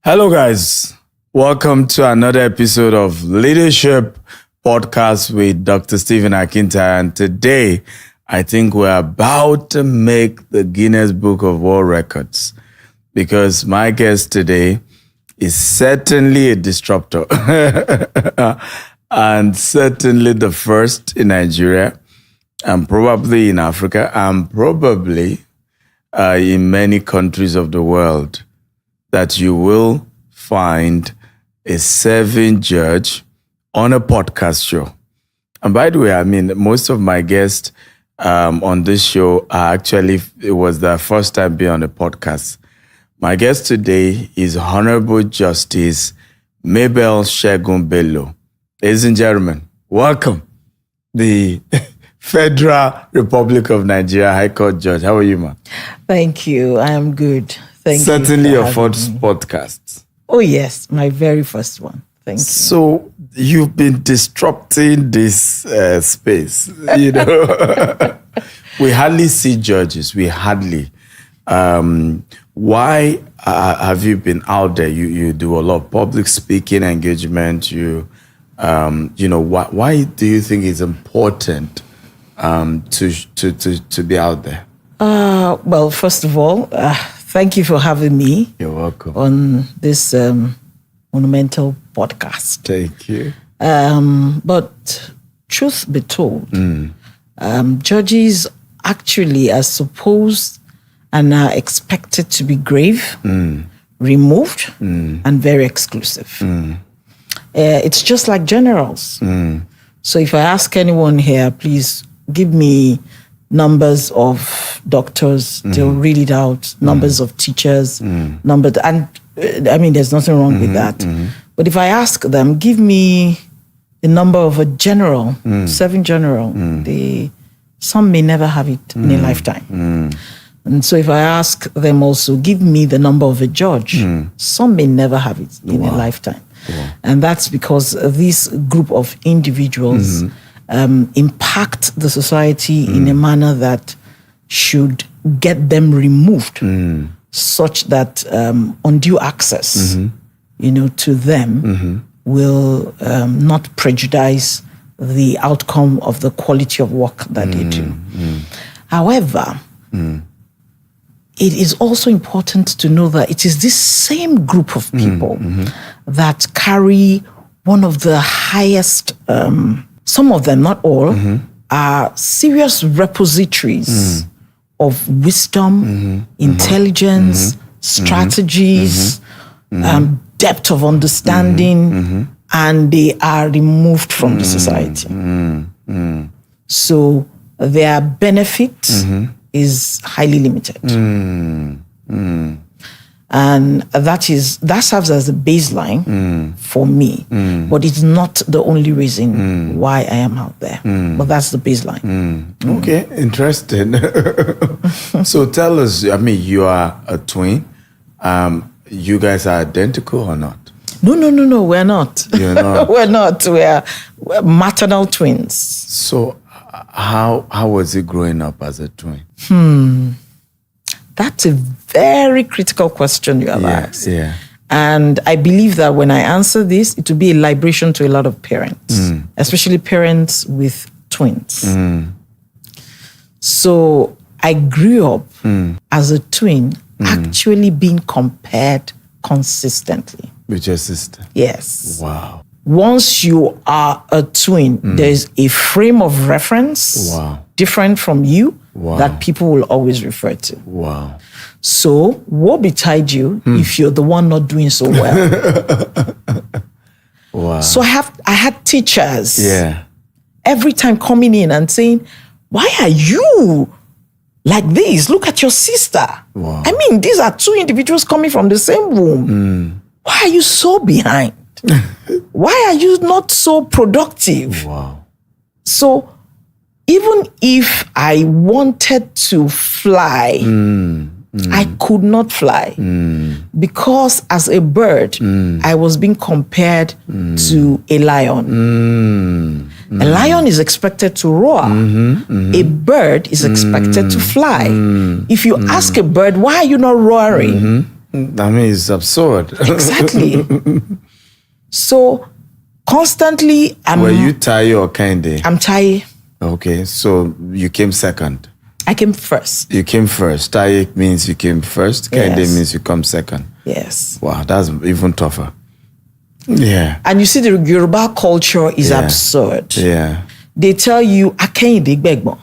Hello, guys. Welcome to another episode of Leadership Podcast with Dr. Stephen Akintayo. And today, I think we're about to make the Guinness Book of World Records because my guest today is certainly a disruptor and certainly the first in Nigeria and probably in Africa and probably in many countries of the world that you will find a serving judge on a podcast show. And by the way, I mean, most of my guests on this show are actually, it was their first time being on a podcast. My guest today is Honorable Justice Mabel Segun Bello. Ladies and gentlemen, welcome the Federal Republic of Nigeria High Court Judge. How are you, ma? Thank you. I am good. Thank you. Certainly your first podcast. Oh, yes. My very first one. Thank you. So you've been disrupting this space, you know. We hardly see judges. We hardly. Why have you been out there? You do a lot of public speaking engagement. Why do you think it's important to be out there? Well, first of all, thank you for having me. You're welcome. On this monumental podcast. Thank you. But truth be told, judges actually are supposed and are expected to be grave, removed, and very exclusive. It's just like generals. So if I ask anyone here, please give me numbers of doctors, they'll read it out, numbers of teachers, there's nothing wrong with that. But if I ask them, give me the number of a general, serving general, some may never have it in a lifetime. And so if I ask them also, give me the number of a judge, some may never have it in a lifetime. Wow. And that's because this group of individuals impact the society in a manner that should get them removed, such that undue access, to them will not prejudice the outcome of the quality of work that they do. However, it is also important to know that it is this same group of people that carry one of the highest, some of them, not all, are serious repositories of wisdom, intelligence, strategies, depth of understanding, and they are removed from the society. So their benefit is highly limited. And that serves as a baseline for me, but it's not the only reason why I am out there. But that's the baseline. Okay, interesting. So tell us, you are a twin. You guys are identical or not? No, we're not. You're not? We're not. We're maternal twins. So how was it growing up as a twin? That's a very critical question you have asked. Yeah. And I believe that when I answer this, it will be a liberation to a lot of parents, especially parents with twins. So I grew up as a twin, actually being compared consistently. With your sister? Yes. Wow. Once you are a twin, there's a frame of reference different from you that people will always refer to. Wow. So woe betide you if you're the one not doing so well. Wow. So I had teachers every time coming in and saying, why are you like this? Look at your sister. Wow. These are two individuals coming from the same womb. Why are you so behind? Why are you not so productive? Wow. So even if I wanted to fly, I could not fly because as a bird, I was being compared to a lion. A lion is expected to roar. A bird is expected to fly. If you ask a bird, why are you not roaring? I mean, it's absurd. Exactly. So constantly, Were you Tayo or Kende? I'm Taye. Okay, so you came second. I came first. You came first. Taye means you came first. Kende means you come second. Yes. Wow, that's even tougher. Yeah. And you see, the Yoruba culture is absurd. Yeah. They tell you, Akende Gbegbo.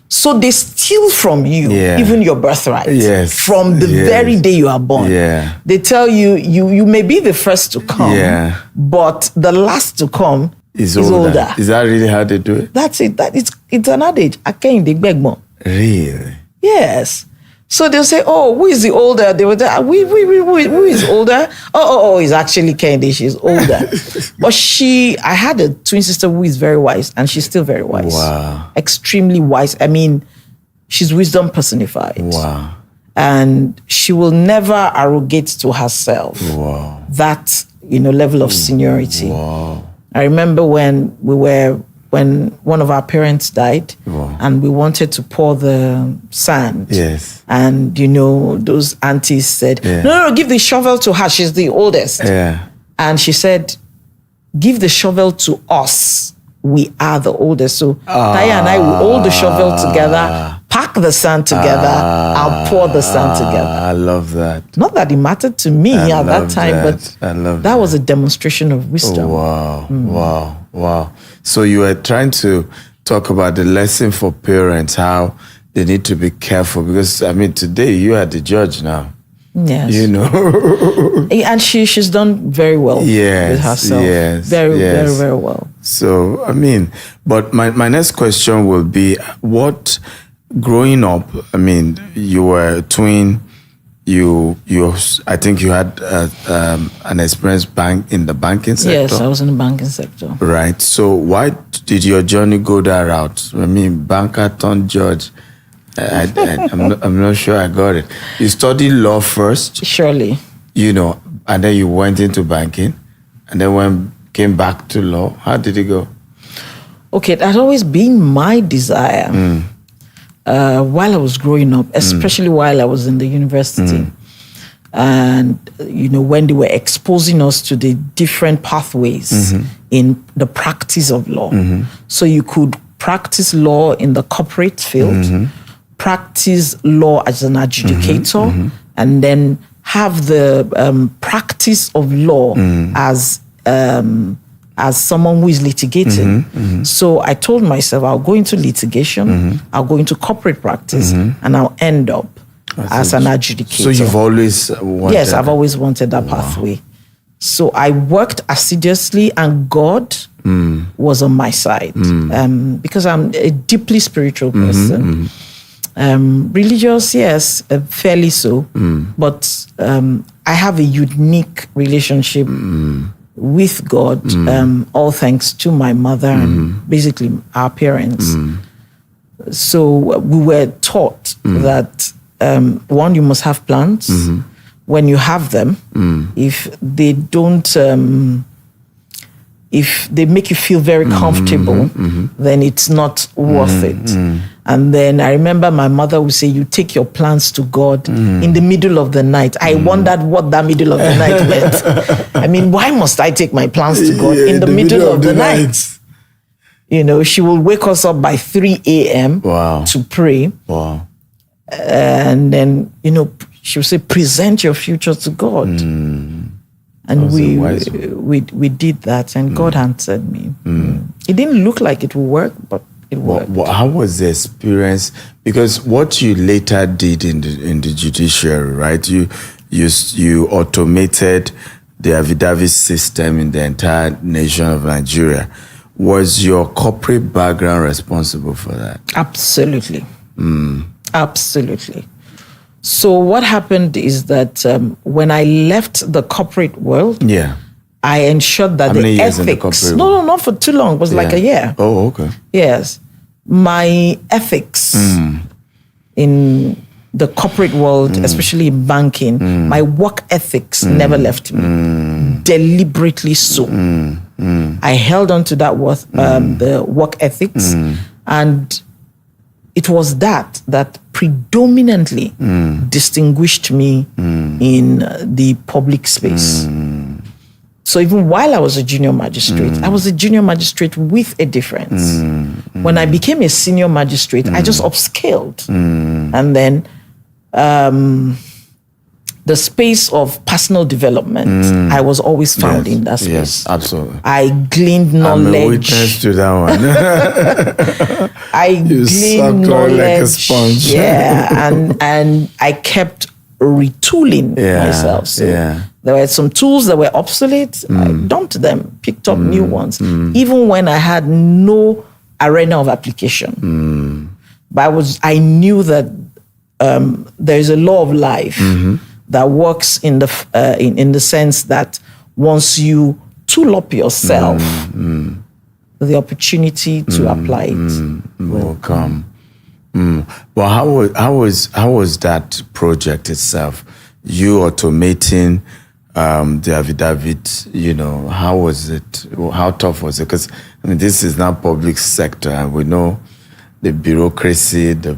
So they steal from you, even your birthright. Yes. From the very day you are born. Yeah. They tell you, you may be the first to come, but the last to come is older. Is that really how they do it? That's it. It's an adage. Akende Gbegbo. Really? Yes. So they'll say, oh, who is the older? They will say, who is older? Oh, it's actually Kende. She's older. But I had a twin sister who is very wise, and she's still very wise. Wow. Extremely wise. I mean, she's wisdom personified. Wow. And she will never arrogate to herself that, level of seniority. Wow. I remember when one of our parents died, and we wanted to pour the sand. Yes. And, those aunties said, no, give the shovel to her. She's the oldest. Yeah. And she said, give the shovel to us. We are the oldest. So Taye and I will hold the shovel together, pack the sand together, I'll pour the sand together. I love that. Not that it mattered to me at that time, but that was a demonstration of wisdom. Wow. So you were trying to talk about the lesson for parents, how they need to be careful, because today you are the judge now. Yes. And she's done very well with herself. Yes. Very, very, very well. So, but my next question will be, what, growing up, you were a twin, I think you had an experience in the banking sector. Yes, I was in the banking sector. Right. So why did your journey go that route? Banker turned judge. I'm not sure I got it. You studied law first. Surely. And then you went into banking, and then came back to law. How did it go? Okay, that's always been my desire. While I was growing up, especially while I was in the university. And, when they were exposing us to the different pathways in the practice of law. So you could practice law in the corporate field, practice law as an adjudicator, and then have the practice of law as someone who is litigating. So I told myself, I'll go into litigation, I'll go into corporate practice, and I'll end up as an adjudicator. So you've always wanted Yes, I've always wanted that pathway. So I worked assiduously, and God was on my side because I'm a deeply spiritual person. Religious, yes, fairly so, but I have a unique relationship with God, all thanks to my mother and basically our parents. So we were taught that, one, you must have plans. When you have them, if they don't, if they make you feel very comfortable, then it's not worth it. And then I remember my mother would say, you take your plans to God in the middle of the night. I wondered what that middle of the night meant. Why must I take my plans to God in the middle of the night? She will wake us up by 3 a.m. to pray. Wow. And then, she would say, present your future to God. And we did that, and God answered me. It didn't look like it would work, but it worked. How was the experience? Because what you later did in the judiciary, right? You automated the affidavit system in the entire nation of Nigeria. Was your corporate background responsible for that? Absolutely. Absolutely. So what happened is that when I left the corporate world, I ensured that the ethics. No, not for too long. It was like a year. Oh, okay. Yes, my ethics in the corporate world, especially in banking, my work ethics never left me. Deliberately so. I held on to that the work ethics, and it was that predominantly distinguished me in the public space. So even while I was a junior magistrate, I was a junior magistrate with a difference. When I became a senior magistrate, I just upscaled. And then the space of personal development, I was always found in that space. Yes, absolutely. I gleaned knowledge. I'm a witness to that one. I gleaned knowledge. Like a sponge. Yeah, and I kept retooling myself. So there were some tools that were obsolete. I dumped them, picked up new ones, even when I had no arena of application. But I knew that there is a law of life that works in the sense that once you tool up yourself, the opportunity to apply it will come. Well, how was that project itself? You automating the affidavit, how was it? How tough was it? Because this is not public sector, and we know the bureaucracy, the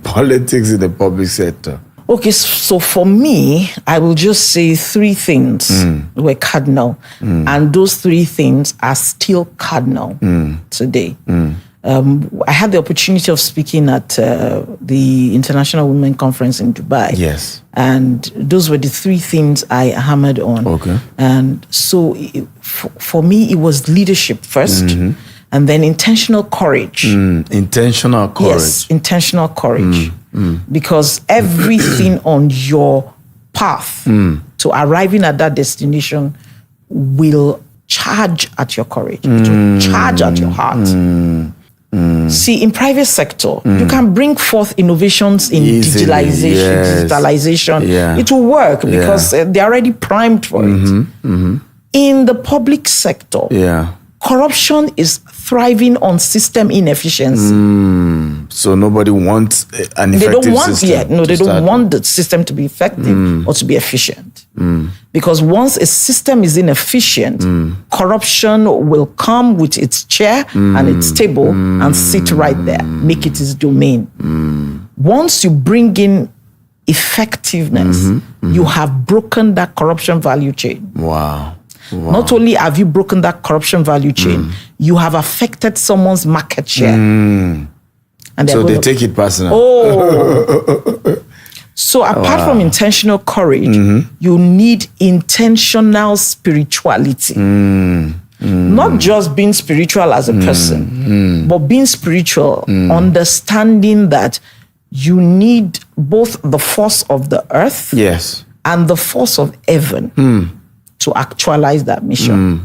politics in the public sector. Okay, so for me, I will just say three things were cardinal, and those three things are still cardinal today. I had the opportunity of speaking at the International Women Conference in Dubai. Yes. And those were the three things I hammered on. Okay. And so for me, it was leadership first, and then intentional courage. Intentional courage. Yes, intentional courage. Because everything on your path to arriving at that destination will charge at your courage. It will charge at your heart. See, in private sector, you can bring forth innovations in digitalization. Yeah. It will work because they're already primed for it. In the public sector, corruption is thriving on system inefficiency. So nobody wants an effective system. They don't want the system to be effective or to be efficient. Because once a system is inefficient, corruption will come with its chair and its table and sit right there, make it its domain. Once you bring in effectiveness, you have broken that corruption value chain. Wow. Not only have you broken that corruption value chain, you have affected someone's market share. And so they take it personal. So apart from intentional courage, you need intentional spirituality. Not just being spiritual as a person, but being spiritual, understanding that you need both the force of the earth and the force of heaven to actualize that mission.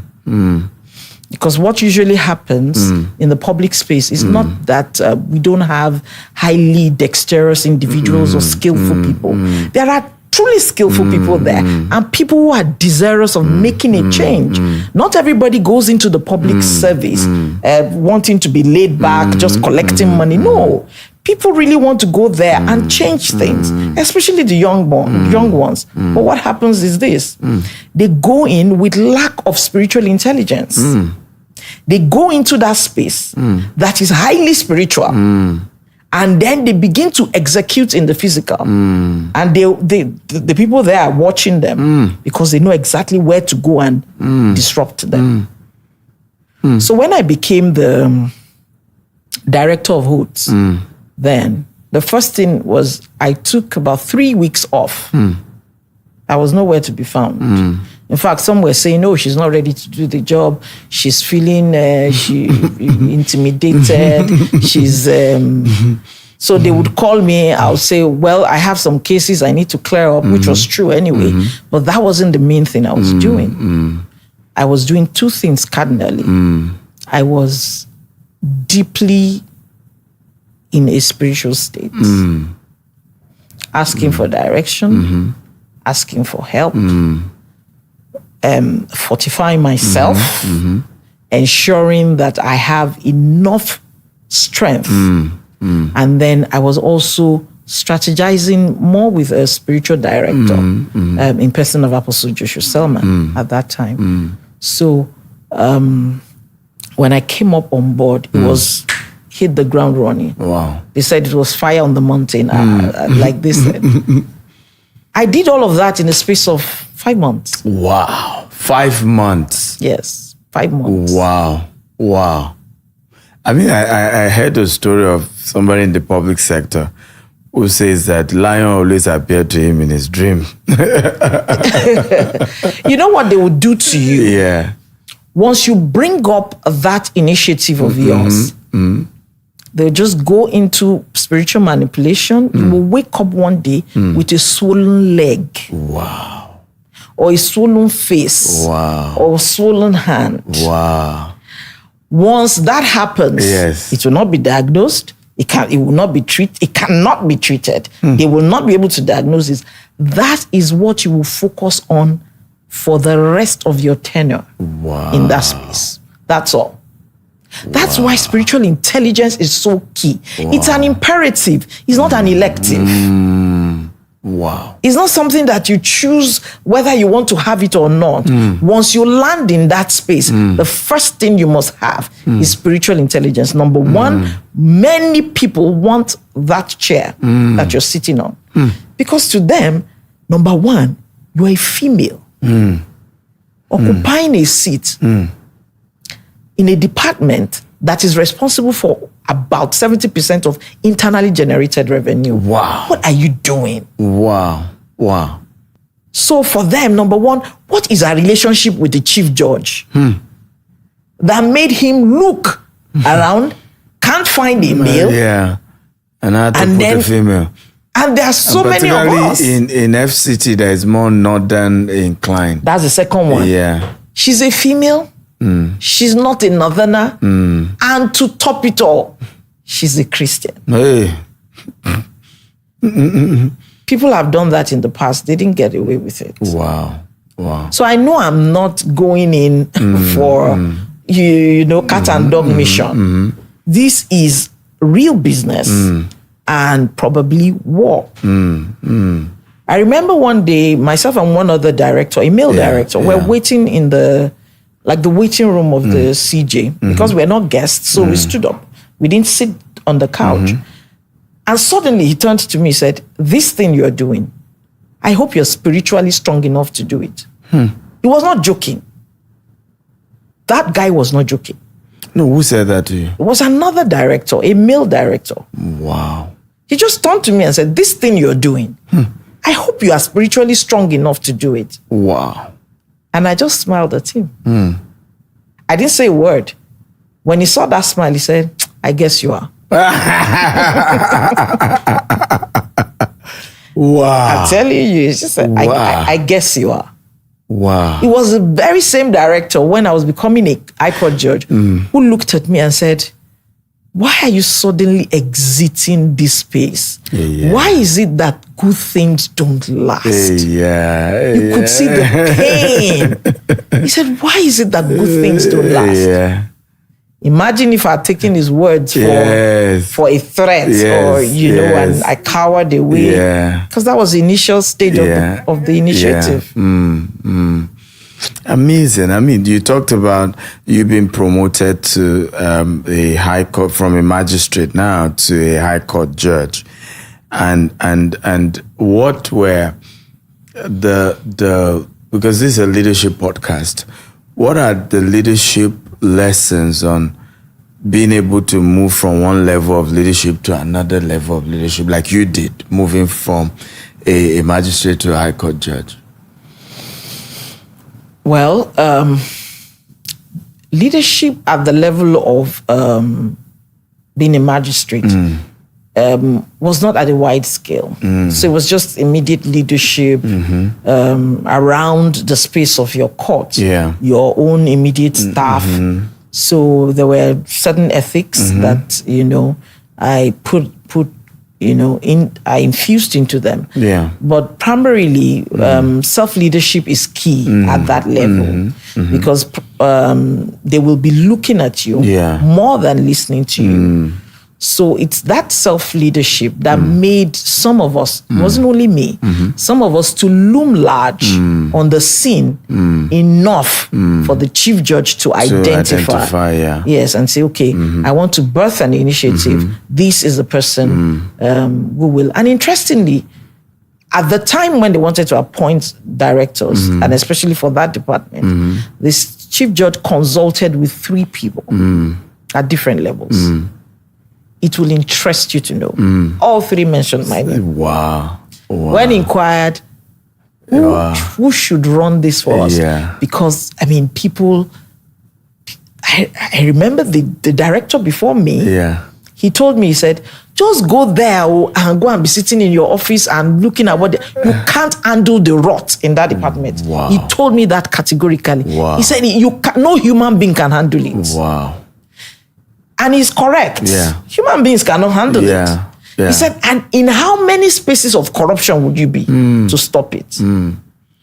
Because what usually happens in the public space is not that we don't have highly dexterous individuals or skillful people. There are truly skillful people there and people who are desirous of making a change. Not everybody goes into the public service wanting to be laid back, just collecting money. No. People really want to go there and change things, especially the young ones. But what happens is this. They go in with lack of spiritual intelligence. They go into that space that is highly spiritual. And then they begin to execute in the physical. And the people there are watching them because they know exactly where to go and disrupt them. So when I became the director of HOOTS, then the first thing was I took about 3 weeks off. I was nowhere to be found. In fact, some were saying, "No, she's not ready to do the job. She's feeling intimidated. She's." So they would call me. I'll say, "Well, I have some cases I need to clear up," which was true anyway. But that wasn't the main thing I was doing. I was doing two things cardinally. I was deeply in a spiritual state, asking for direction, asking for help, fortifying myself, ensuring that I have enough strength. And then I was also strategizing more with a spiritual director in person of Apostle Joshua Selman at that time. So when I came up on board, it was hit the ground running. Wow. They said it was fire on the mountain, like they said. I did all of that in the space of 5 months. Wow. 5 months. Yes, 5 months. Wow. Wow. I mean, I heard a story of somebody in the public sector who says that lion always appeared to him in his dream. You know what they would do to you? Yeah. Once you bring up that initiative of yours, they'll just go into spiritual manipulation. You will wake up one day with a swollen leg. Wow. Or a swollen face. Wow. Or a swollen hand. Wow. Once that happens, yes, it will not be diagnosed. It will not be treated. It cannot be treated. They will not be able to diagnose it. That is what you will focus on for the rest of your tenure in that space. That's all. That's why spiritual intelligence is so key. It's an imperative. It's not an elective. Wow. It's not something that you choose whether you want to have it or not. Once you land in that space, the first thing you must have is spiritual intelligence. Number one, many people want that chair that you're sitting on. Because to them, number one, you're a female occupying a seat in a department that is responsible for about 70% of internally generated revenue. Wow. What are you doing? Wow. Wow. So for them, number one, what is our relationship with the chief judge that made him look around, can't find a male? Yeah. And how to put a female. And there are so many of us. In FCT, there is more northern inclined. That's the second one. Yeah. She's a female. She's not a northerner. And to top it all, she's a Christian. Hey. People have done that in the past. They didn't get away with it. Wow. Wow. So I know I'm not going in for, cat and dog mission. This is real business and probably war. I remember one day, myself and one other director, a male director, were waiting in the waiting room of the CJ because we're not guests. So we stood up. We didn't sit on the couch. And suddenly he turned to me and said, this thing you're doing, I hope you're spiritually strong enough to do it. He was not joking. That guy was not joking. No, who said that to you? It was another director, a male director. Wow. He just turned to me and said, this thing you're doing, I hope you are spiritually strong enough to do it. Wow. And I just smiled at him. I didn't say a word. When he saw that smile, he said, I guess you are. Wow. I'm telling you, it's just I guess you are. Wow. It was the very same director when I was becoming a high court judge who looked at me and said, why are you suddenly exiting this space? Why is it that good things don't last? You could see the pain. He said, why is it that good things don't last? Imagine if I had taken his words for a threat or, and I cowered away. Because that was the initial stage of the initiative. Amazing. I mean, you talked about you being promoted to a high court, from a magistrate now to a high court judge. And what were because this is a leadership podcast, what are the leadership lessons on being able to move from one level of leadership to another level of leadership, like you did, moving from a magistrate to a high court judge? Well, leadership at the level of being a magistrate was not at a wide scale. So it was just immediate leadership around the space of your court, your own immediate staff. So there were certain ethics that, I put I infused into them. But primarily, self-leadership is key at that level because they will be looking at you more than listening to you. So it's that self-leadership that made some of us, it wasn't only me, some of us to loom large on the scene enough for the chief judge to identify. Yes, and say, okay, I want to birth an initiative. This is the person who will. And interestingly, at the time when they wanted to appoint directors, and especially for that department, this chief judge consulted with 3 people at different levels. It will interest you to know. All 3 mentioned my name. Wow. When inquired, who should run this for us? Because, I mean, people, I remember the director before me, he told me, he said, just go there and go and be sitting in your office and looking at you can't handle the rot in that department. He told me that categorically. He said, no human being can handle it. And he's correct. Human beings cannot handle it. He said, and in how many spaces of corruption would you be to stop it?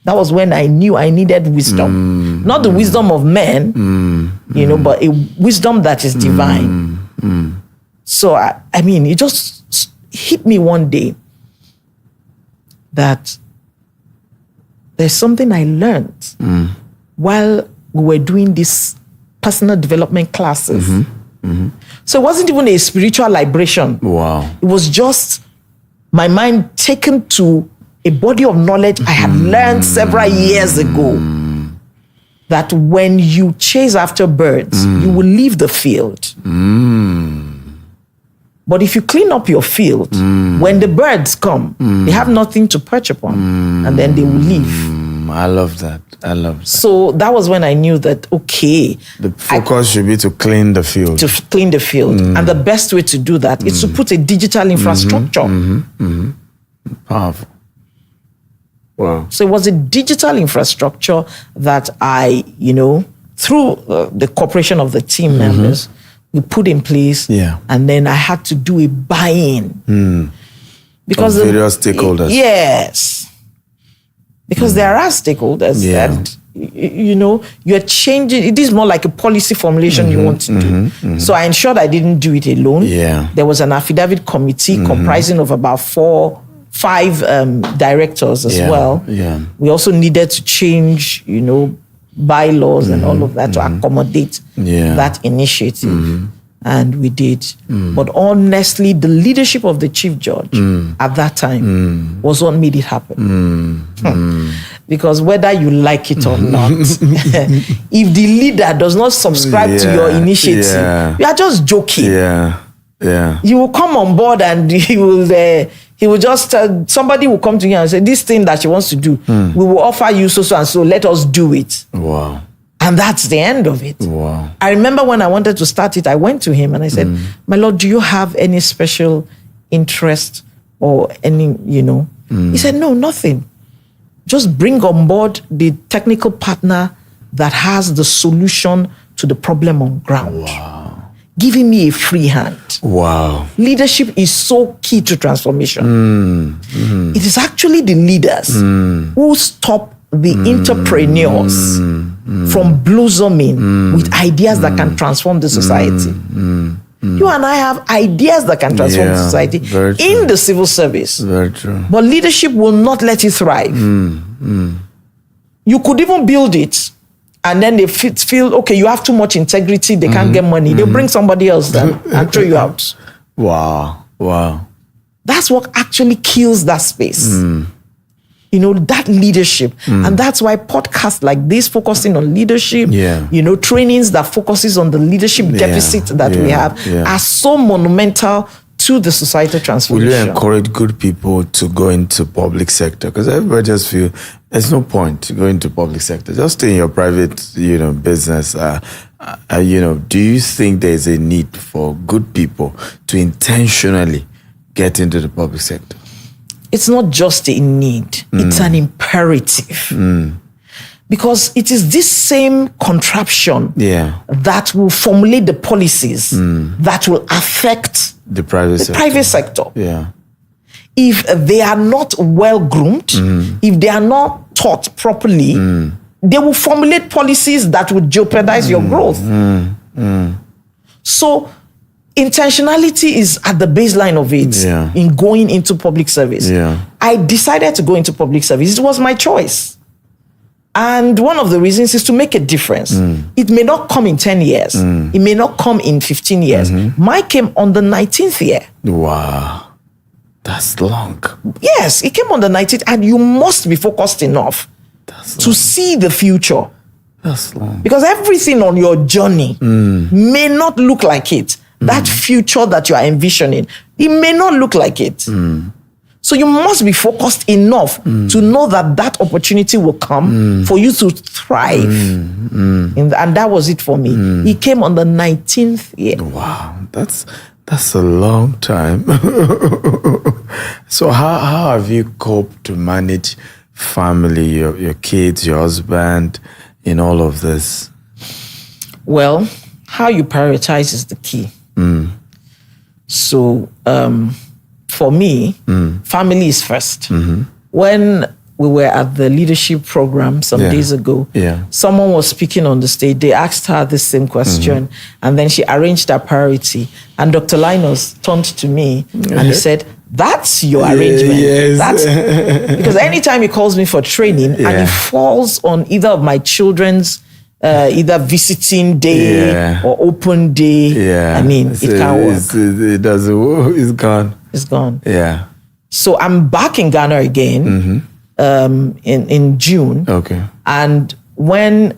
That was when I knew I needed wisdom. Not the wisdom of men, but a wisdom that is divine. So, I mean, it just hit me one day that there's something I learned while we were doing these personal development classes. So it wasn't even a spiritual liberation. It was just my mind taken to a body of knowledge I had learned several years ago. That when you chase after birds, you will leave the field. But if you clean up your field, when the birds come, they have nothing to perch upon, and then they will leave. I love that. So that was when I knew that, okay. The focus should be to clean the field. And the best way to do that is to put a digital infrastructure. Powerful. Wow. So it was a digital infrastructure that I, through the cooperation of the team members, we put in place. And then I had to do a buy-in. Because of various stakeholders. Yes. Because there are stakeholders that, you're changing. It is more like a policy formulation you want to do. So I ensured I didn't do it alone. There was an affidavit committee comprising of about 5 directors as well. We also needed to change, bylaws and all of that to accommodate that initiative. And we did. But honestly, the leadership of the chief judge at that time was what made it happen. Because whether you like it or not, if the leader does not subscribe to your initiative, you are just joking. You will come on board and he will just, somebody will come to you and say, this thing that she wants to do, we will offer you so and so, let us do it. And that's the end of it. I remember when I wanted to start it, I went to him and I said, my Lord, do you have any special interest or any, He said, no, nothing. Just bring on board the technical partner that has the solution to the problem on ground. Giving me a free hand. Leadership is so key to transformation. It is actually the leaders who stop the entrepreneurs from blossoming with ideas that can transform the society. You and I have ideas that can transform society in the civil service. But leadership will not let you thrive. You could even build it, and then they feel, okay, you have too much integrity, they can't get money. They'll bring somebody else then and throw you out. That's what actually kills that space. That leadership. And that's why podcasts like this, focusing on leadership, trainings that focuses on the leadership deficit that we have, are so monumental to the societal transformation. Will you encourage good people to go into public sector? Because everybody just feel there's no point to go into public sector. Just stay in your private, business. Do you think there's a need for good people to intentionally get into the public sector? It's not just a need, it's an imperative. Because it is this same contraption that will formulate the policies that will affect the private sector. If they are not well groomed, if they are not taught properly, they will formulate policies that will jeopardize your growth. So intentionality is at the baseline of it in going into public service. I decided to go into public service. It was my choice. And one of the reasons is to make a difference. It may not come in 10 years. It may not come in 15 years. Mine came on the 19th year. Wow. That's long. Yes, it came on the 19th, and you must be focused enough to see the future. That's long. Because everything on your journey may not look like it. That future that you are envisioning, it may not look like it. So you must be focused enough to know that that opportunity will come for you to thrive. And that was it for me. It came on the 19th year. Wow, that's a long time. So how have you coped to manage family, your kids, your husband, in all of this? Well, how you prioritize is the key. So for me, family is first. When we were at the leadership program some days ago, someone was speaking on the stage. They asked her the same question, and then she arranged her priority. And Dr. Linus turned to me and he said, "That's your arrangement." Yes. That's because anytime he calls me for training and it falls on either of my children's either visiting day or open day, I mean, it can't work. It doesn't work. It's gone. It's gone. Yeah. So I'm back in Ghana again in June. Okay. And when,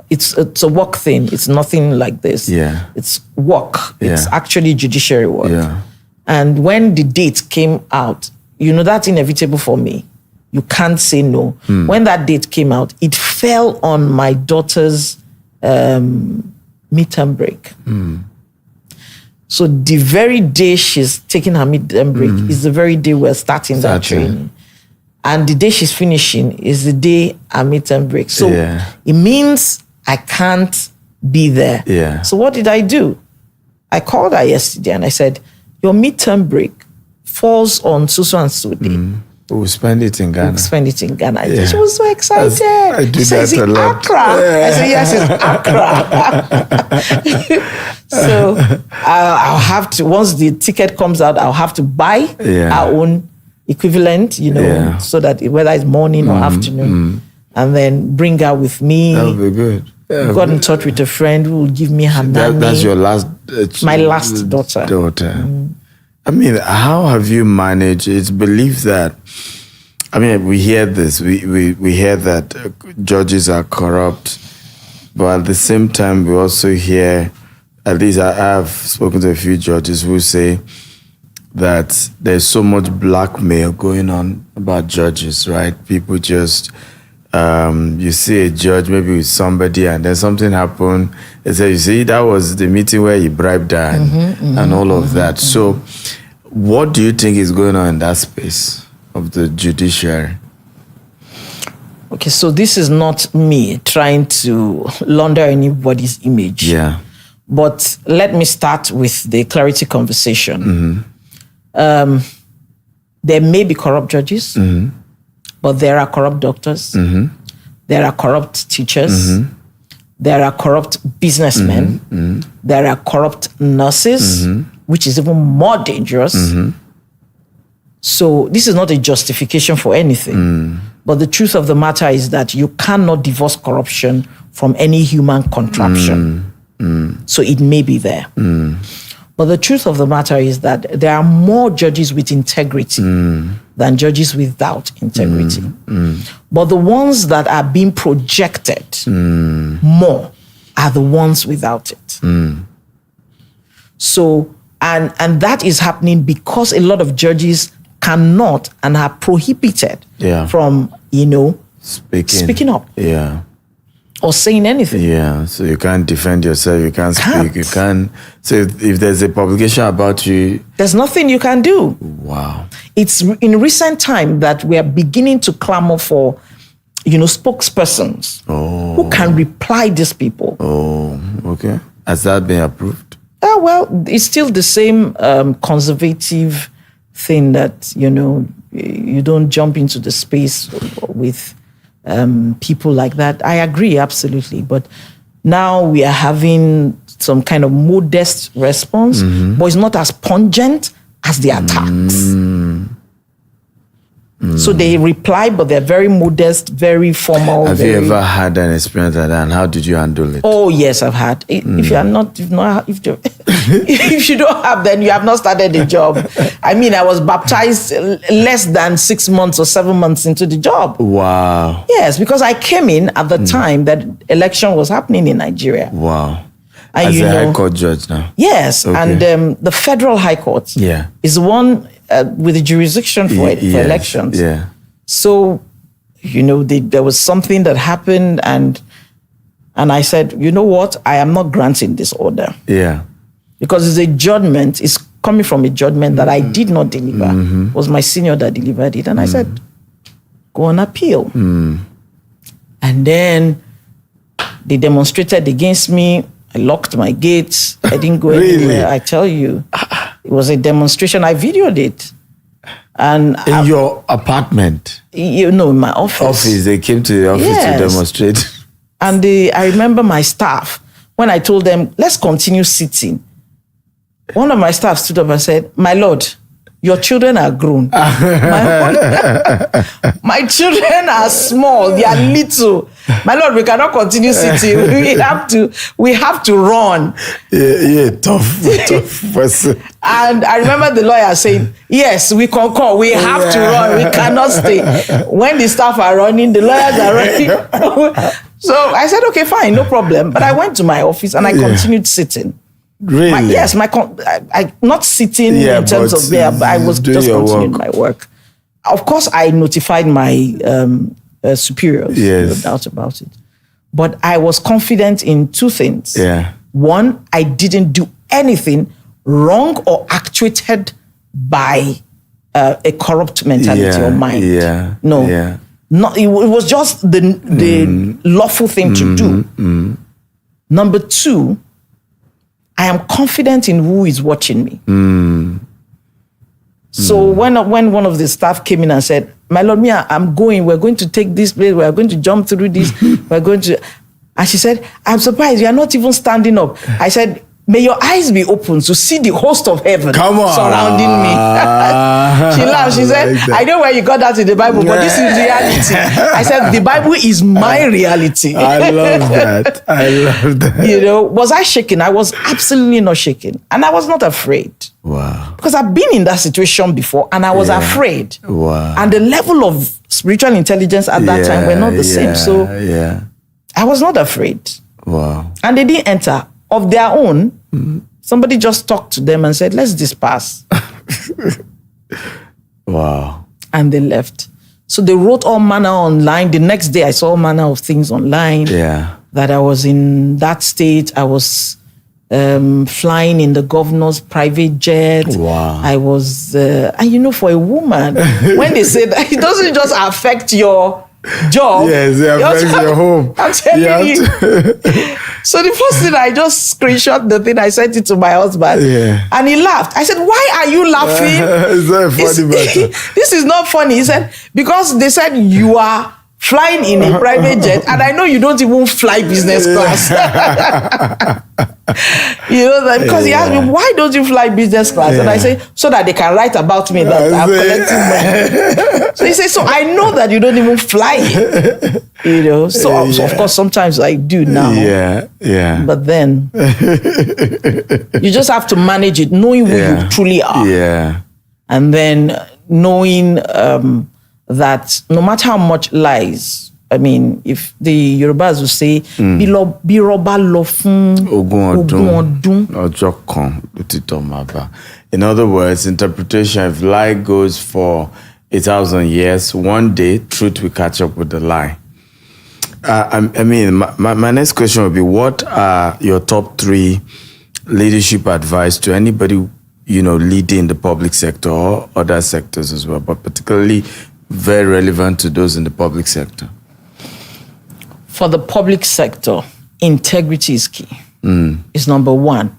it's a work thing. It's nothing like this. Yeah. It's work. It's actually judiciary work. Yeah. And when the date came out, that's inevitable for me. You can't say no. When that date came out, it fell on my daughter's midterm break. So the very day she's taking her midterm break is the very day we're starting that training. And the day she's finishing is the day her midterm break. So it means I can't be there. Yeah. So what did I do? I called her yesterday and I said, your midterm break falls on so and so day. We'll spend it in Ghana. We'll spend it in Ghana. Yeah. She was so excited. I do that a lot. Accra. I said, yes, it's Accra. So I'll have to, once the ticket comes out, I'll have to buy our own equivalent, so that whether it's morning or afternoon, and then bring her with me. That would be good. Yeah, got in touch with a friend who will give me her nanny. That's your last... my last daughter. I mean, how have you managed? It's believed that, we hear this. We hear that judges are corrupt, but at the same time, we also hear, at least I have spoken to a few judges who say that there's so much blackmail going on about judges, right? People just, you see a judge maybe with somebody and then something happened. They say, you see, that was the meeting where he bribed her and all of that. So what do you think is going on in that space of the judiciary? Okay, so this is not me trying to launder anybody's image. Yeah. But let me start with the clarity conversation. There may be corrupt judges, but there are corrupt doctors. There are corrupt teachers. There are corrupt businessmen. There are corrupt nurses, which is even more dangerous. So this is not a justification for anything. But the truth of the matter is that you cannot divorce corruption from any human contraption. So it may be there. But the truth of the matter is that there are more judges with integrity than judges without integrity. But the ones that are being projected more are the ones without it. So, and that is happening because a lot of judges cannot and are prohibited from, speaking up. Yeah. Or saying anything. Yeah, so you can't defend yourself, you can't speak, you can't. So if there's a publication about you... There's nothing you can do. Wow. It's in recent time that we are beginning to clamor for, spokespersons who can reply these people. Oh, okay. Has that been approved? Well, it's still the same conservative thing that, you don't jump into the space with... people like that. I agree, absolutely. But, Now we are having some kind of modest response, but it's not as pungent as the attacks. So they reply, but they're very modest, very formal. Have you ever had an experience like that, and how did you handle it? Oh yes, I've had. If you are not, if you don't have, then you have not started the job. I mean, I was baptized less than 6 months or 7 months into the job. Wow. Yes, because I came in at the time that election was happening in Nigeria. Wow. And As a High Court judge now. Yes, Okay. and the Federal High Court is the one with the jurisdiction for elections. Yeah. So, there was something that happened, and I said, you know what? I am not granting this order. Yeah. Because it's a judgment. It's coming from a judgment that I did not deliver. It was my senior that delivered it. And I said, go on appeal. And then they demonstrated against me. I locked my gates. I didn't go anywhere. I tell you, it was a demonstration. I videoed it. And in your apartment? In my office. They came to the office to demonstrate. And I remember my staff, when I told them, let's continue sitting. One of my staff stood up and said, my lord, your children are grown. My children are small. They are little. My lord, we cannot continue sitting. We have to run. Yeah, tough person. And I remember the lawyer saying, yes, we concur. We have to run. We cannot stay. When the staff are running, the lawyers are running. So I said, okay, fine, no problem. But I went to my office and I continued sitting. Really? I not sitting in terms of there, but I was just continuing my work. Of course, I notified my superiors, no doubt about it. But I was confident in two things. Yeah. One, I didn't do anything wrong or actuated by a corrupt mentality or mind. Yeah. No. Yeah. Not, it was just the lawful thing to do. Number two, I am confident in who is watching me. So when one of the staff came in and said, my lord, I'm going, we're going to take this place, we're going to jump through this, we're going to... And she said, I'm surprised, you're not even standing up. I said, may your eyes be open to see the host of heaven surrounding me. She laughed. She said, I know where you got that in the Bible, but this is reality. I said, the Bible is my reality. I love that. Was I shaking? I was absolutely not shaking. And I was not afraid. Wow. Because I've been in that situation before and I was afraid. Wow. And the level of spiritual intelligence at that time were not the same. So I was not afraid. Wow. And they didn't enter. Of their own, somebody just talked to them and said, let's disperse. Wow. And they left. So they wrote all manner online. The next day I saw all manner of things online. Yeah. That I was in that state. I was flying in the governor's private jet. Wow. I was, and for a woman, when they say that, it doesn't just affect your job. Yes, it affects your home. I'm telling you. So the first thing, I just screenshot the thing, I sent it to my husband. Yeah. And he laughed. I said, why are you laughing? It's not funny, this is not funny. He said, because they said you are flying in a private jet, and I know you don't even fly business class. Because he asked me, why don't you fly business class? And I say, so that they can write about me that I'm collecting money. So he says, so I know that you don't even fly it. So of course sometimes I do now. Yeah. But then you just have to manage it, knowing who you truly are. Yeah. And then knowing that no matter how much lies, I mean, if the Yorubas will say, Biroba lo fun ogun odun. In other words, interpretation, if lie goes for 1,000 years, one day truth will catch up with the lie. My next question would be, what are your top 3 leadership advice to anybody, leading the public sector or other sectors as well, but particularly very relevant to those in the public sector? For the public sector, integrity is key. It's number one.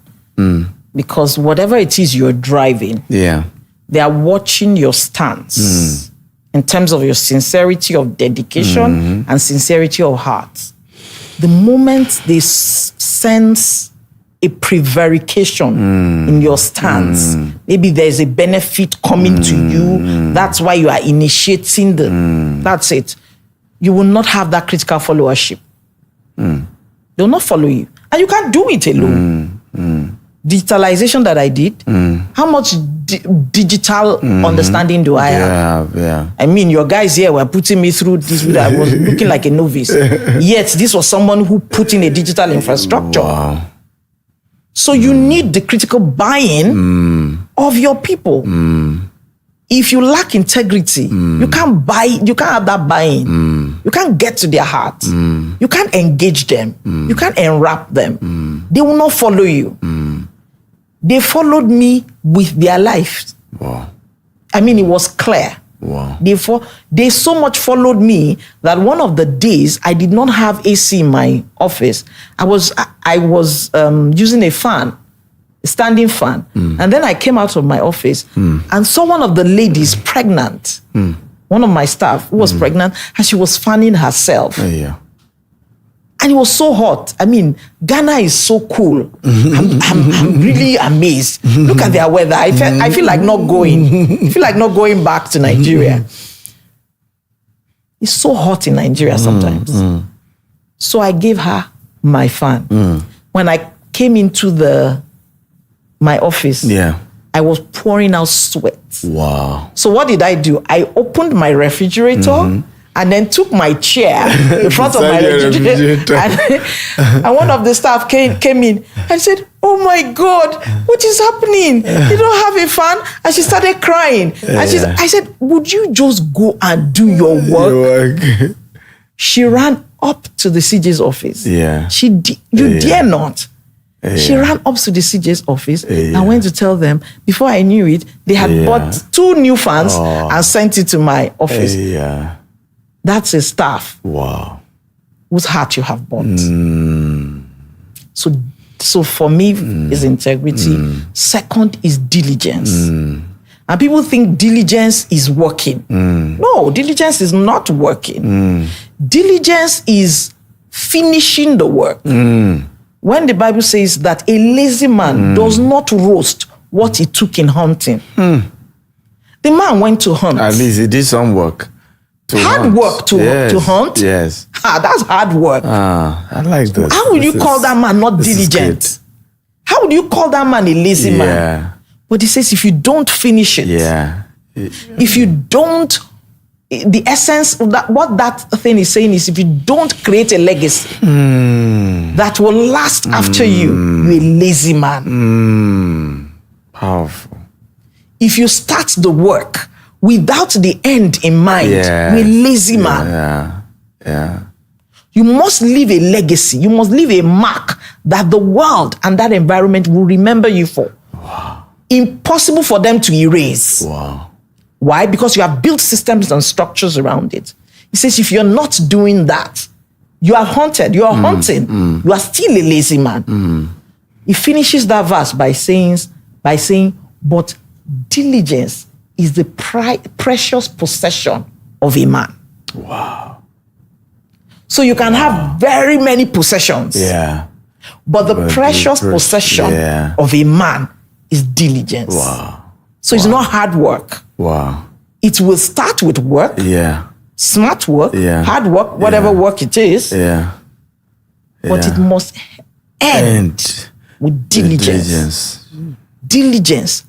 Because whatever it is you're driving, they are watching your stance in terms of your sincerity of dedication and sincerity of heart. the moment they sense a prevarication in your stance, maybe there's a benefit coming to you, that's why you are initiating that's it. You will not have that critical followership. They'll not follow you. And you can't do it alone. Digitalization that I did, how much digital understanding do I have? Yeah. I mean, your guys here were putting me through this. I was looking like a novice. Yet, this was someone who put in a digital infrastructure. Wow. So you need the critical buy-in of your people. If you lack integrity, you can't have that buy-in. You can't get to their heart. You can't engage them. You can't enwrap them. They will not follow you. They followed me with their lives. Wow. I mean, it was clear. Wow. They so much followed me that one of the days I did not have AC in my office. I was using a fan, a standing fan. And then I came out of my office and saw one of the ladies pregnant. One of my staff who was pregnant, and she was fanning herself. Yeah. And it was so hot. I mean, Ghana is so cool. I'm really amazed. Look at their weather. I feel like not going. I feel like not going back to Nigeria. It's so hot in Nigeria sometimes. So I gave her my fan. When I came into my office, I was pouring out sweat. Wow. So what did I do? I opened my refrigerator and then took my chair in front of my refrigerator. And one of the staff came in and said, "Oh my God, what is happening? You don't have a fan?" And she started crying. And I said, "Would you just go and do your work?" She ran up to the CJ's office. Yeah. You dare not. She ran up to the CJ's office and went to tell them. Before I knew it, they had bought 2 new fans and sent it to my office. That's a staff. Wow. Whose heart you have bought. So for me, is integrity. Second is diligence. And people think diligence is working. No, diligence is not working. Diligence is finishing the work. When the Bible says that a lazy man does not roast what he took in hunting. The man went to hunt. At least he did some work. Hard work to hunt? Yes. That's hard work. I like that. How would you call that man not diligent? How would you call that man a lazy man? But he says if you don't finish it, if you don't, the essence of that, what that thing is saying is if you don't create a legacy that will last after you, you're a lazy man. Powerful. If you start the work without the end in mind, you're a lazy man. You must leave a legacy. You must leave a mark that the world and that environment will remember you for. Wow. Impossible for them to erase. Wow. Why? Because you have built systems and structures around it. He says, if you're not doing that, you are haunted. You are hunting. You are still a lazy man. He finishes that verse by saying, but diligence is the precious possession of a man. Wow. So you can have very many possessions. But the precious possession of a man is diligence. Wow. So it's not hard work. Wow. It will start with work. Smart work. Hard work, whatever work it is. But it must end with diligence. Diligence.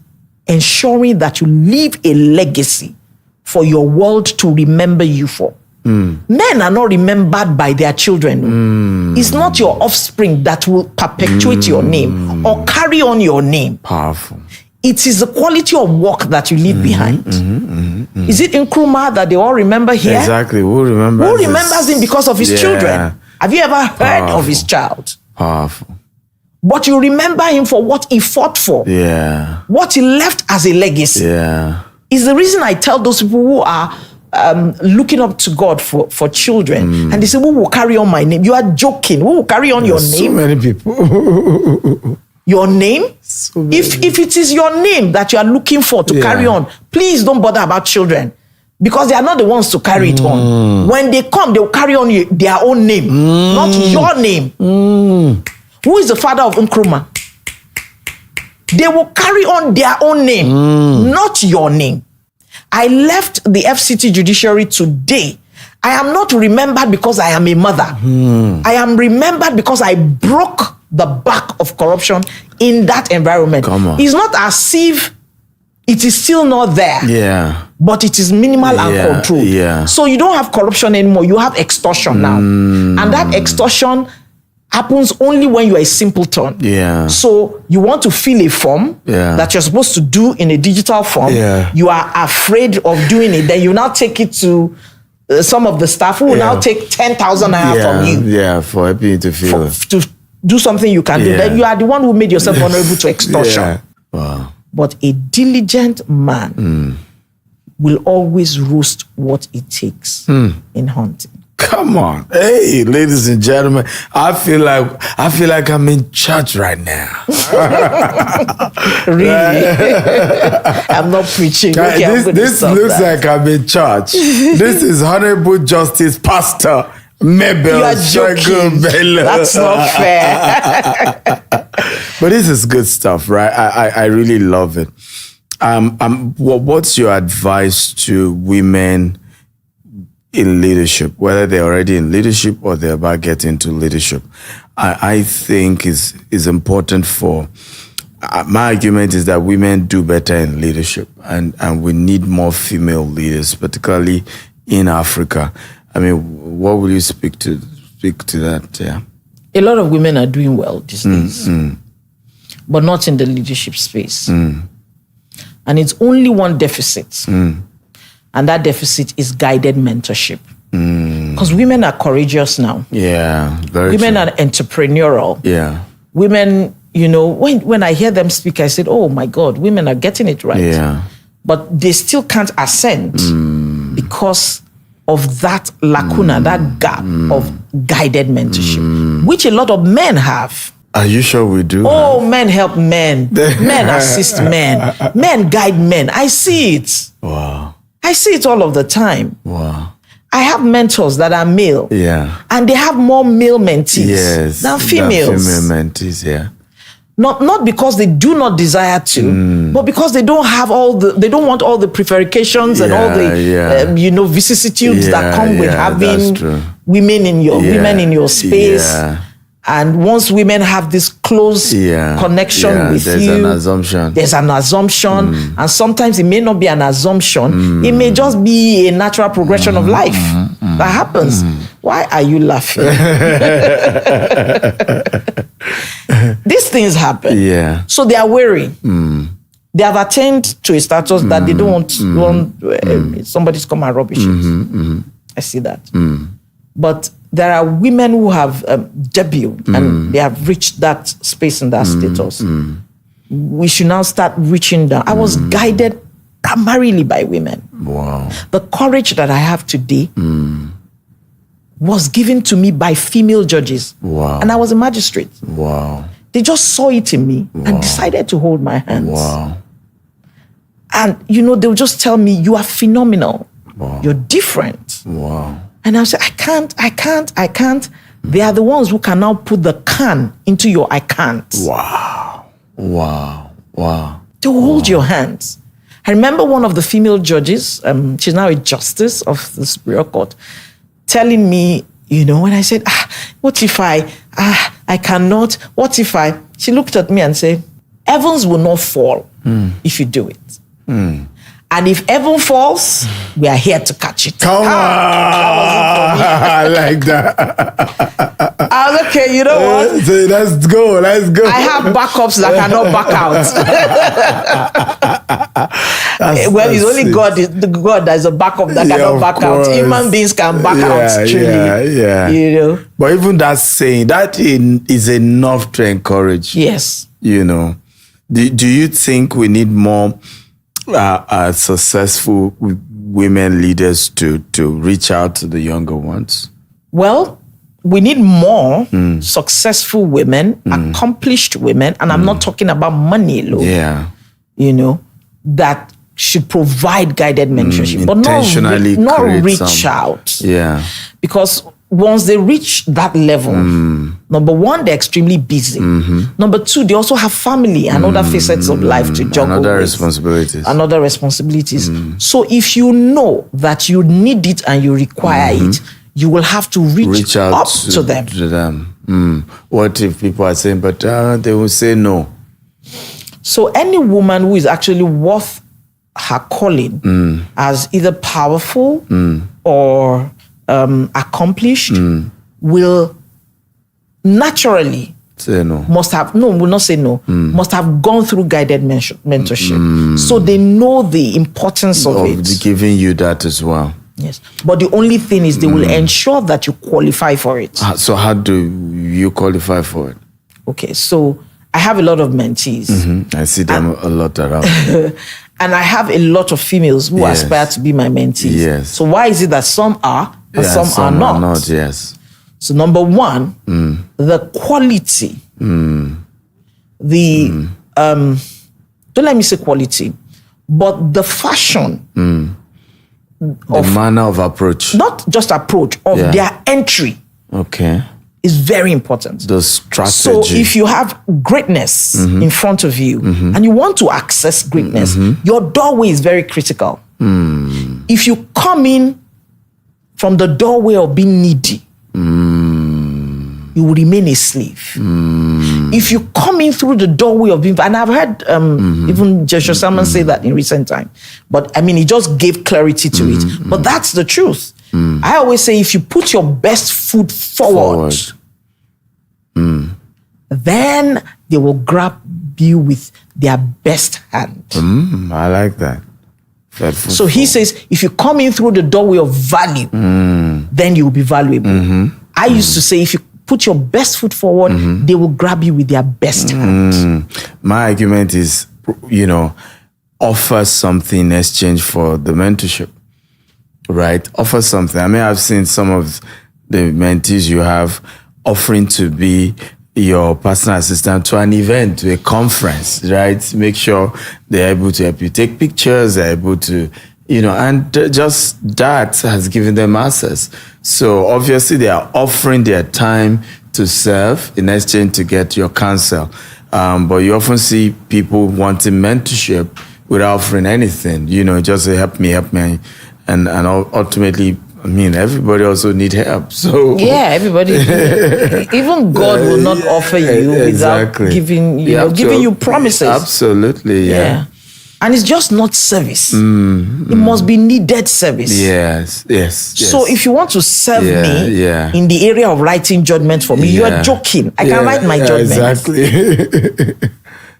Ensuring that you leave a legacy for your world to remember you for. Men are not remembered by their children. It's not your offspring that will perpetuate your name or carry on your name. Powerful. It is the quality of work that you leave behind. Is it Nkrumah that they all remember here? Exactly. Who remembers him because of his children? Have you ever heard of his child? Powerful. But you remember him for what he fought for. What he left as a legacy. Is the reason I tell those people who are looking up to God for children, and they say, "Who will carry on my name?" You are joking. Who will carry on your name? So many people. Your name? So if it is your name that you are looking for to carry on, please don't bother about children. Because they are not the ones to carry it on. When they come, they'll carry on their own name, not your name. Who is the father of Nkrumah? They will carry on their own name, not your name. I left the FCT Judiciary today. I am not remembered because I am a mother. I am remembered because I broke the back of corruption in that environment. Come on. It's not as if it is still not there. Yeah. But it is minimal and controlled. Yeah. So you don't have corruption anymore. You have extortion now. And that extortion happens only when you are a simpleton. Yeah. So you want to fill a form that you're supposed to do in a digital form. Yeah. You are afraid of doing it. Then you now take it to some of the staff who will now take 10,000 naira from you. Yeah, for helping you to feel. To do something you can do. Then you are the one who made yourself vulnerable to extortion. Yeah. Wow. But a diligent man will always roast what it takes in hunting. Come on. Hey, ladies and gentlemen, I feel like I'm in church right now. Really? I'm not preaching. Okay, this looks like I'm in church. This is Honorable Justice Pastor Mabel Segun Bello. That's not fair. But this is good stuff, right? I really love it. What's your advice to women in leadership, whether they're already in leadership or they're about getting into leadership? I think is important for, my argument is that women do better in leadership, and we need more female leaders, particularly in Africa. I mean, what will you speak to that? Yeah. A lot of women are doing well these days, but not in the leadership space. And it's only one deficit. And that deficit is guided mentorship. Because women are courageous now. Yeah, very Women true. are entrepreneurial. Yeah. Women, you know, when I hear them speak, I said, oh my God, women are getting it right. Yeah. But they still can't ascend because of that lacuna, that gap of guided mentorship, which a lot of men have. Are you sure we do? Oh, men help men. Men assist men. Men guide men. I see it. Wow. I see it all of the time. Wow. I have mentors that are male. Yeah. And they have more male mentees than females. Than female mentees, yeah. Not because they do not desire to, but because they don't have they don't want all the preferications and all the vicissitudes that come with having women in your space. Yeah. And once women have this close connection with there's you, there's an assumption. And sometimes it may not be an assumption. It may just be a natural progression of life that happens. Why are you laughing? These things happen. Yeah. So they are wary. They have attained to a status that they don't want somebody to come and rubbish it. I see that. But there are women who have debuted and they have reached that space and that status. We should now start reaching down. I was guided primarily by women. Wow. The courage that I have today was given to me by female judges. Wow. And I was a magistrate. Wow. They just saw it in me and decided to hold my hands. Wow. And, they'll just tell me, you are phenomenal. Wow. You're different. Wow. And I'll say, I can't. They are the ones who can now put the can into your I can't. Wow. Wow. Wow. To hold your hands. I remember one of the female judges, she's now a justice of the Superior Court, telling me, when I said, what if I cannot, what if she looked at me and said, heavens will not fall if you do it. And if heaven falls, we are here to catch it. Come on. I like that. I was okay, you know what? So let's go. I have backups that cannot back out. Well, it's only God that is a backup that cannot back out. Human beings can back out, truly. Yeah. But even that saying, that is enough to encourage. Yes. Do you think we need more successful women leaders to reach out to the younger ones? Well, we need more successful women, accomplished women, and I'm not talking about money alone. Yeah. That should provide guided mentorship, but intentionally not create reach out. Yeah. Because once they reach that level, number one, they're extremely busy. Number two, they also have family and other facets of life to juggle and other with. responsibilities. And other responsibilities. So if you know that you need it and you require it, you will have to reach out up to them. What if people are saying, but they will say no? So any woman who is actually worth her calling as either powerful or accomplished will naturally say no. Will not say no. Must have gone through guided mentorship. So they know the importance of it. Giving you that as well. Yes. But the only thing is they will ensure that you qualify for it. So how do you qualify for it? Okay. So I have a lot of mentees. I see them a lot around. And I have a lot of females who aspire to be my mentees. Yes. So why is it that some are and some are not? Yes. So number one, the quality, don't let me say quality, but the fashion, the manner of approach, not just approach, of their entry. Okay. Is very important. The strategy. So if you have greatness in front of you and you want to access greatness, your doorway is very critical. If you come in from the doorway of being needy, you will remain a slave. If you come in through the doorway of being, and I've heard even Joshua Salmon say that in recent time, but I mean, he just gave clarity to it. But that's the truth. I always say, if you put your best foot forward. Then they will grab you with their best hand. I like that. So he says, if you come in through the doorway of value, then you will be valuable. I used to say, if you put your best foot forward, they will grab you with their best hand. My argument is, offer something in exchange for the mentorship, right? Offer something. I mean, I've seen some of the mentees you have offering to be your personal assistant to an event, to a conference, right? Make sure they're able to help you take pictures, they're able to, and just that has given them access. So obviously they are offering their time to serve in exchange to get your counsel. But you often see people wanting mentorship without offering anything, just say, help me. And ultimately, I mean, everybody also need help. So yeah, everybody. Even God will not offer you without giving you promises. Absolutely, yeah. And it's just not service. It must be needed service. Yes. So if you want to serve me in the area of writing judgment for me, you are joking. I can write my judgment. Exactly.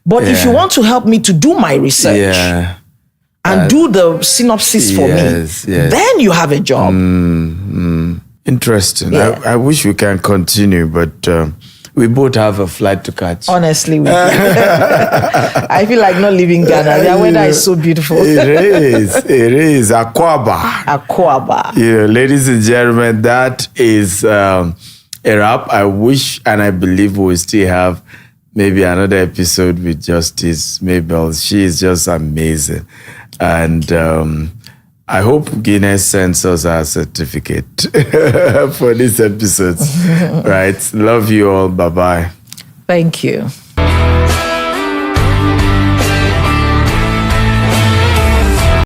But if you want to help me to do my research and do the synopsis for me, then you have a job. Interesting. I wish we can continue, but we both have a flight to catch. Honestly, we do. I feel like not leaving Ghana. The weather is so beautiful. It is. Akwaba. Ladies and gentlemen, that is a wrap. I wish and I believe we'll still have maybe another episode with Justice Mabel. She is just amazing. And I hope Guinness sends us our certificate for this episode. Right? Love you all. Bye-bye. Thank you.